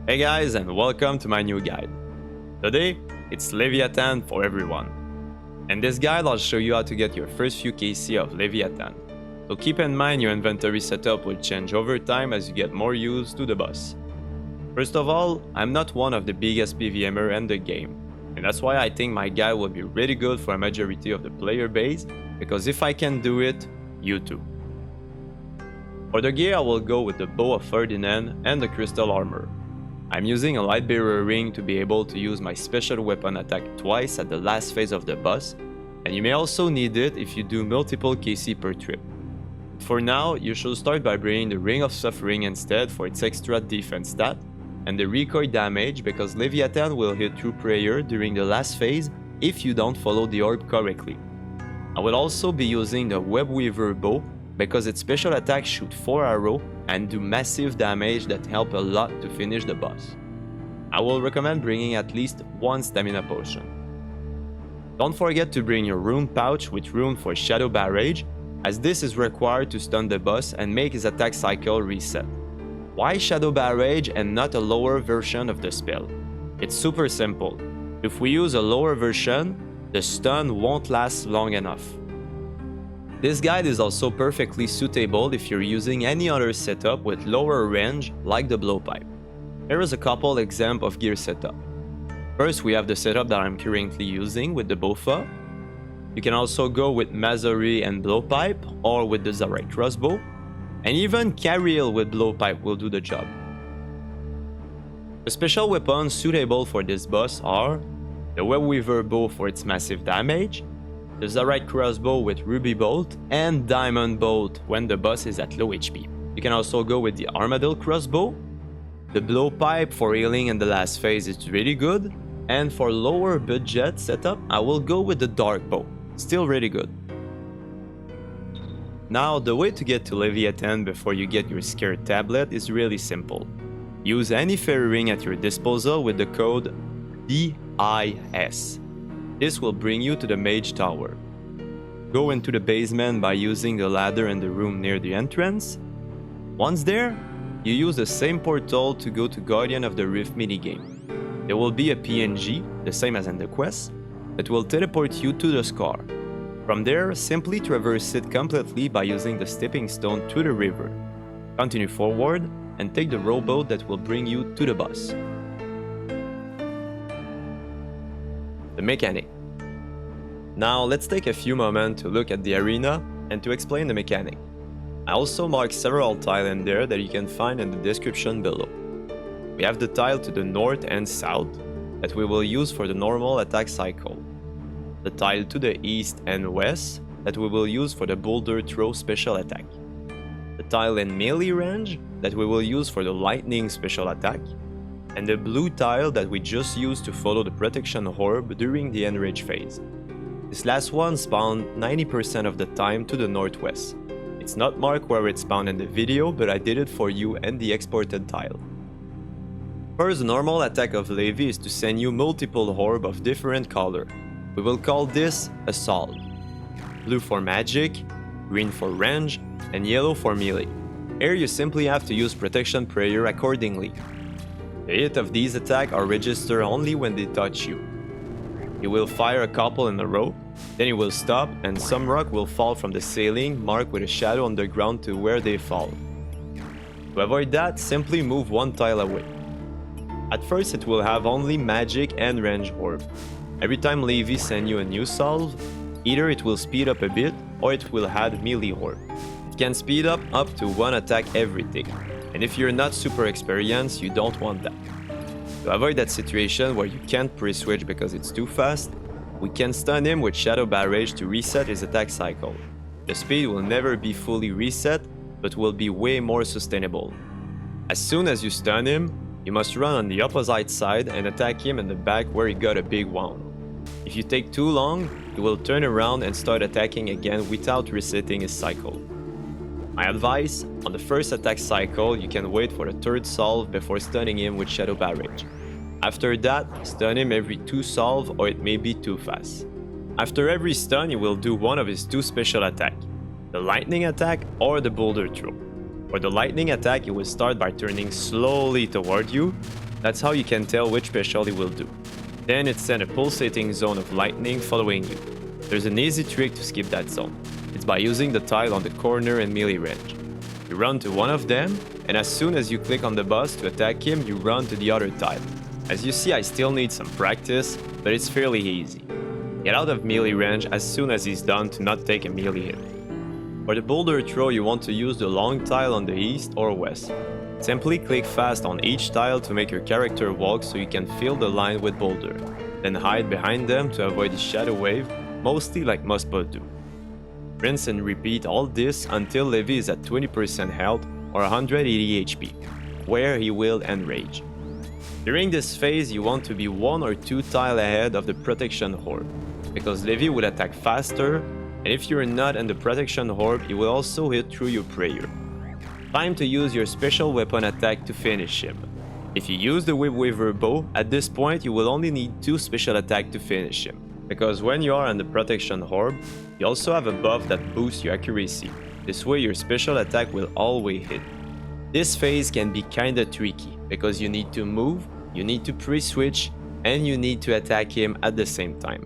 Hey guys, and welcome to my new guide. Today, it's Leviathan for everyone. In this guide, I'll show you how to get your first few KC of Leviathan. So keep in mind your inventory setup will change over time as you get more used to the boss. First of all, I'm not one of the biggest PVMer in the game, and that's why I think my guide will be really good for a majority of the player base, because if I can do it, you too. For the gear, I will go with the Bow of Ferdinand and the Crystal Armor. I'm using a LightBearer ring to be able to use my special weapon attack twice at the last phase of the boss, and you may also need it if you do multiple KC per trip. For now, you should start by bringing the Ring of Suffering instead for its extra defense stat, and the recoil damage because Leviathan will hit through prayer during the last phase if you don't follow the orb correctly. I will also be using the Webweaver Bow because its special attacks shoot 4 arrows and do massive damage that help a lot to finish the boss. I will recommend bringing at least one stamina potion. Don't forget to bring your rune pouch with rune for Shadow Barrage, as this is required to stun the boss and make his attack cycle reset. Why Shadow Barrage and not a lower version of the spell? It's super simple. If we use a lower version, the stun won't last long enough. This guide is also perfectly suitable if you're using any other setup with lower range like the blowpipe. Here is a couple examples of gear setup. First, we have the setup that I'm currently using with the Bowfa. You can also go with Zaryte and blowpipe or with the Zaryte Crossbow, and even Carriel with blowpipe will do the job. The special weapons suitable for this boss are the Webweaver Bow for its massive damage, the Zaryte Crossbow with Ruby Bolt, and Diamond Bolt when the boss is at low HP. You can also go with the Armadillo Crossbow. The blowpipe for healing in the last phase is really good, and for lower budget setup, I will go with the Dark Bow, still really good. Now, the way to get to Leviathan before you get your Scared tablet is really simple. Use any fairy ring at your disposal with the code DIS. This will bring you to the Mage Tower. Go into the basement by using the ladder in the room near the entrance. Once there, you use the same portal to go to Guardian of the Rift minigame. There will be a PNG, the same as in the quest, that will teleport you to the Scar. From there, simply traverse it completely by using the stepping stone to the river. Continue forward and take the rowboat that will bring you to the boss. The mechanic. Now let's take a few moments to look at the arena and to explain the mechanic. I also marked several tiles in there that you can find in the description below. We have the tile to the north and south that we will use for the normal attack cycle. The tile to the east and west that we will use for the boulder throw special attack. The tile in melee range that we will use for the lightning special attack. And the blue tile that we just used to follow the protection orb during the enrage phase. This last one spawned 90% of the time to the northwest. It's not marked where it spawned in the video, but I did it for you and the exported tile. First, the normal attack of Levi is to send you multiple orb of different color. We will call this a solve. Blue for magic, green for range, and yellow for melee. Here you simply have to use protection prayer accordingly. The hit of these attacks are registered only when they touch you. You will fire a couple in a row, then you will stop and some rock will fall from the ceiling marked with a shadow on the ground to where they fall. To avoid that, simply move one tile away. At first it will have only magic and range orb. Every time Levi sends you a new solve, either it will speed up a bit or it will add melee orb. It can speed up to one attack every tick. And if you're not super experienced, you don't want that. To avoid that situation where you can't pre-switch because it's too fast, we can stun him with Shadow Barrage to reset his attack cycle. The speed will never be fully reset, but will be way more sustainable. As soon as you stun him, you must run on the opposite side and attack him in the back where he got a big wound. If you take too long, he will turn around and start attacking again without resetting his cycle. My advice, on the first attack cycle, you can wait for the third solve before stunning him with Shadow Barrage. After that, stun him every 2 solve or it may be too fast. After every stun, you will do one of his 2 special attacks, the lightning attack or the boulder throw. For the lightning attack, you will start by turning slowly toward you, That's how you can tell which special he will do. Then it's send a pulsating zone of lightning following you. There's an easy trick to skip that zone. It's by using the tile on the corner and melee range. You run to one of them, and as soon as you click on the boss to attack him, you run to the other tile. As you see, I still need some practice, but it's fairly easy. Get out of melee range as soon as he's done to not take a melee hit. For the boulder throw, you want to use the long tile on the east or west. Simply click fast on each tile to make your character walk so you can fill the line with boulder. Then hide behind them to avoid the shadow wave, mostly like most bots do. Rinse and repeat all this until Levi is at 20% health or 180 HP, where he will enrage. During this phase, you want to be 1 or 2 tiles ahead of the protection orb, because Levi will attack faster, and if you're not in the protection orb, he will also hit through your prayer. Time to use your special weapon attack to finish him. If you use the Webweaver Bow, at this point you will only need 2 special attacks to finish him, because when you are in the protection orb, you also have a buff that boosts your accuracy. This way your special attack will always hit. This phase can be kinda tricky, because you need to move, you need to pre-switch, and you need to attack him at the same time.